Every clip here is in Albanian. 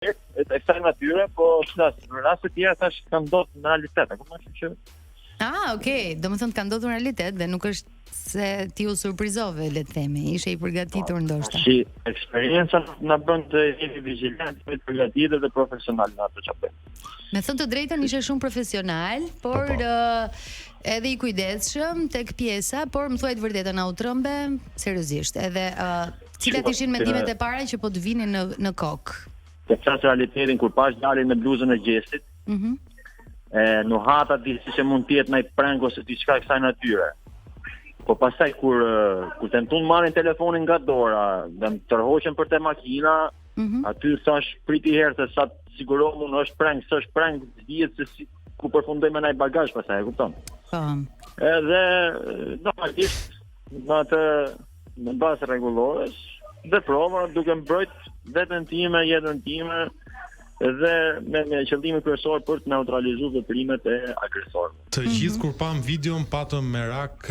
e kësaj natyre, po në raste të tjera tash ka ndodhur në realitet, apo më që okay. Domethënë ka ndodhur në realitet dhe nuk është se ti u surprizove, le të themi, ishe i përgatitur ndoshta. Si eksperjenca na bën të jemi vigjilantë, të përgatitur dhe profesional në ato çfarë bëjmë. Me thënë të drejtën ishe shumë profesional, por edhe i kujdesshëm tek pjesa, por më thuaj të vërtetën, u trembe seriozisht. Edhe cilat ishin mendimet e para që po të vinin në kokë? Të çast realitetin kur pash dalin me bluzën e gjestit. Nuk hata di se mund të jetë ndaj prang ose diçka e kësaj natyre. Po pastaj kur tenton marrin telefonin nga dora, dhe më tërhoqen për te makina, aty thash priti herë se sa sigurohu është prank, s'është prank, dihet se si ku përfundoj me ndaj bagazh pastaj, e kupton? Po. Edhe normalisht në bazë rregullore dhe prova duke mbrojt veten time, jetën time dhe me qëllimin kryesor për të neutralizuar veprimet e agresorit. Të gjithë kur pam videon patëm merak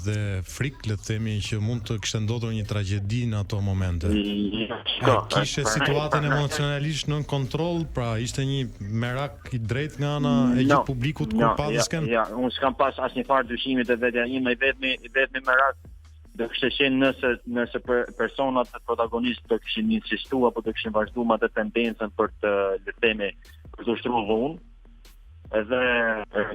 dhe frikë, le të themi, që mund të kishte ndodhur një tragjedi në ato momente. Kishe situatën emocionalisht nën kontroll, pra ishte një merak i drejtë nga ana e gjithë publikut kur pa diçka. Ja, unë s'kam pas asnjë farë dyshimi te vetja ime, i vetmi merak do kishte qenë nëse personat e protagonistë do kishin insistuar apo do kishin vazhduar me atë tendencën për të, le të themi, për të ushtruar dhunë. Edhe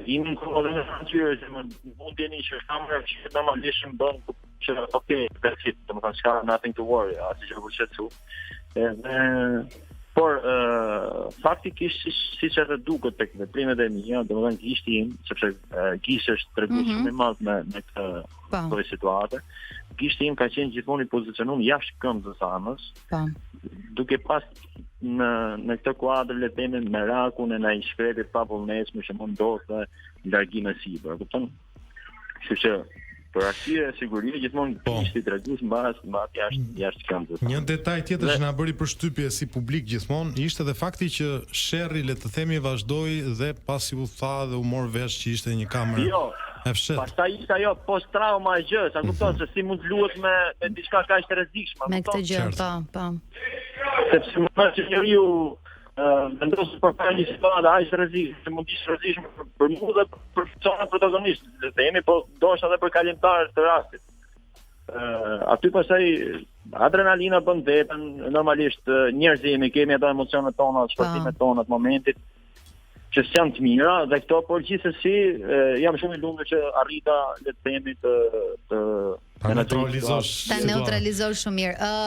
jemi në kontrollin e natyres, mund t'jeni që kamera që normalisht më bën që okay, that's it, domethënë s'ka nothing to worry, asnjë gjë për shqetësu. Por faktikisht siç e duket tek veprimet e mia, domethënë gishti im, sepse gishti është treguar shumë i madh me këtë situatë. Gishti im ka qenë gjithmonë i pozicionuar jashtë këmbës së anës. Duke pas në këtë kuadër le të themi merakun e ndaj shkretit pa vullnesshëm që mund ndodhte largim e sipër, kupton? Kështu që për arsye sigurie gjithmonë kishte treguar mbas jashtë këmbës. Një detaj tjetër që na bëri përshtypje si publik gjithmonë ishte edhe fakti që sherri, le të themi, vazhdoi dhe pasi u tha dhe u mor vesh që ishte një kamerë. Jo. Pastaj ishte ajo post trauma e gjë, sa kupton se si mund të luhet me diçka kaq të rrezikshme, me këtë gjë, po. Sepse më që njeriu vendosur për fare një situatë aq të rrezikshme, që mund të ishte rrezikshme për mua dhe për çfarë protagonist, le të themi, po ndoshta edhe për kalimtarët të rastit. Aty pastaj adrenalina bën veten, normalisht njerëzimi kemi ato emocionet tona, shpërtimet tona të momentit që janë të mira dhe këto, por gjithsesi jam shumë i lumtur që arrita, le të themi, të neutralizosh shumë mirë.